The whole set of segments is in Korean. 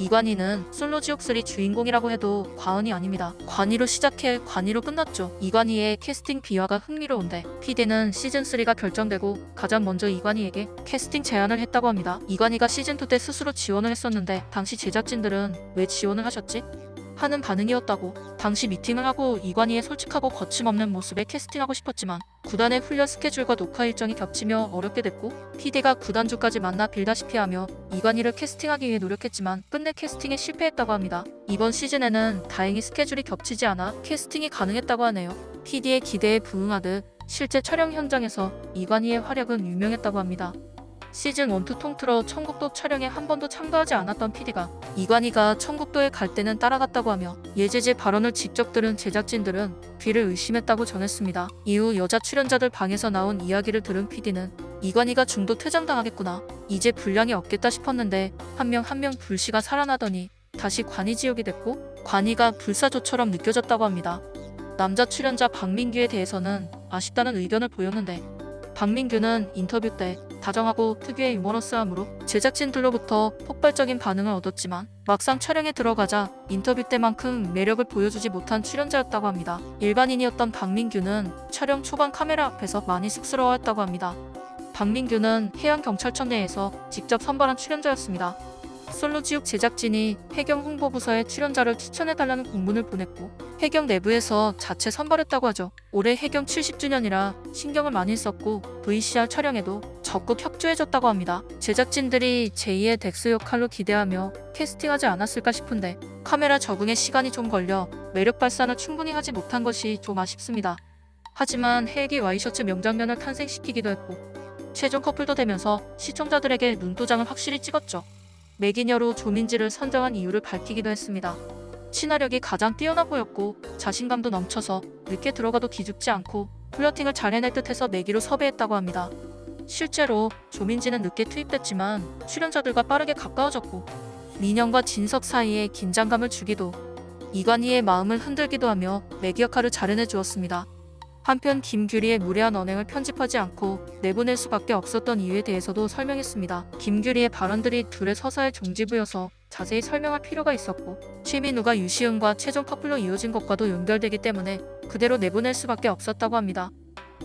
이관희는 솔로지옥3 주인공이라고 해도 과언이 아닙니다. 관희로 시작해 관희로 끝났죠. 이관희의 캐스팅 비화가 흥미로운데 PD는 시즌3가 결정되고 가장 먼저 이관희에게 캐스팅 제안을 했다고 합니다. 이관희가 시즌2 때 스스로 지원을 했었는데 당시 제작진들은 왜 지원을 하셨지? 하는 반응이었다고. 당시 미팅을 하고 이관희의 솔직하고 거침없는 모습에 캐스팅하고 싶었지만 구단의 훈련 스케줄과 녹화 일정이 겹치며 어렵게 됐고 PD가 구단주까지 만나 빌다시피 하며 이관희를 캐스팅하기 위해 노력했지만 끝내 캐스팅에 실패했다고 합니다. 이번 시즌에는 다행히 스케줄이 겹치지 않아 캐스팅이 가능했다고 하네요. PD의 기대에 부응하듯 실제 촬영 현장에서 이관희의 활약은 유명했다고 합니다. 시즌 1-2 통틀어 청국도 촬영에 한 번도 참가하지 않았던 PD가 이관희가 청국도에 갈 때는 따라갔다고 하며 예제제 발언을 직접 들은 제작진들은 귀를 의심했다고 전했습니다. 이후 여자 출연자들 방에서 나온 이야기를 들은 PD는 이관희가 중도 퇴장당하겠구나. 이제 분량이 없겠다 싶었는데 한 명 한 명 불씨가 살아나더니 다시 관희지옥이 됐고 관희가 불사조처럼 느껴졌다고 합니다. 남자 출연자 박민규에 대해서는 아쉽다는 의견을 보였는데 박민규는 인터뷰 때 다정하고 특유의 유머러스함으로 제작진들로부터 폭발적인 반응을 얻었지만 막상 촬영에 들어가자 인터뷰 때만큼 매력을 보여주지 못한 출연자였다고 합니다. 일반인이었던 박민규는 촬영 초반 카메라 앞에서 많이 쑥스러워했다고 합니다. 박민규는 해양경찰청 내에서 직접 선발한 출연자였습니다. 솔로지옥 제작진이 해경 홍보부서에 출연자를 추천해달라는 공문을 보냈고 해경 내부에서 자체 선발했다고 하죠. 올해 해경 70주년이라 신경을 많이 썼고 VCR 촬영에도 적극 협조해줬다고 합니다. 제작진들이 제2의 덱스 역할로 기대하며 캐스팅하지 않았을까 싶은데 카메라 적응에 시간이 좀 걸려 매력 발산을 충분히 하지 못한 것이 좀 아쉽습니다. 하지만 헬기 와이셔츠 명장면을 탄생시키기도 했고 최종 커플도 되면서 시청자들에게 눈도장을 확실히 찍었죠. 매기녀로 조민지를 선정한 이유를 밝히기도 했습니다. 친화력이 가장 뛰어나 보였고 자신감도 넘쳐서 늦게 들어가도 기죽지 않고 플러팅을 잘 해낼 듯해서 매기로 섭외했다고 합니다. 실제로 조민지는 늦게 투입됐지만 출연자들과 빠르게 가까워졌고 민영과 진석 사이에 긴장감을 주기도 이관희의 마음을 흔들기도 하며 매기 역할을 잘 해내주었습니다. 한편 김규리의 무례한 언행을 편집하지 않고 내보낼 수밖에 없었던 이유에 대해서도 설명했습니다. 김규리의 발언들이 둘의 서사의 종지부여서 자세히 설명할 필요가 있었고 최민우가 유시은과 최종 커플로 이어진 것과도 연결되기 때문에 그대로 내보낼 수밖에 없었다고 합니다.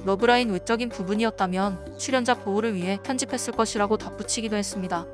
러브라인 외적인 부분이었다면 출연자 보호를 위해 편집했을 것이라고 덧붙이기도 했습니다.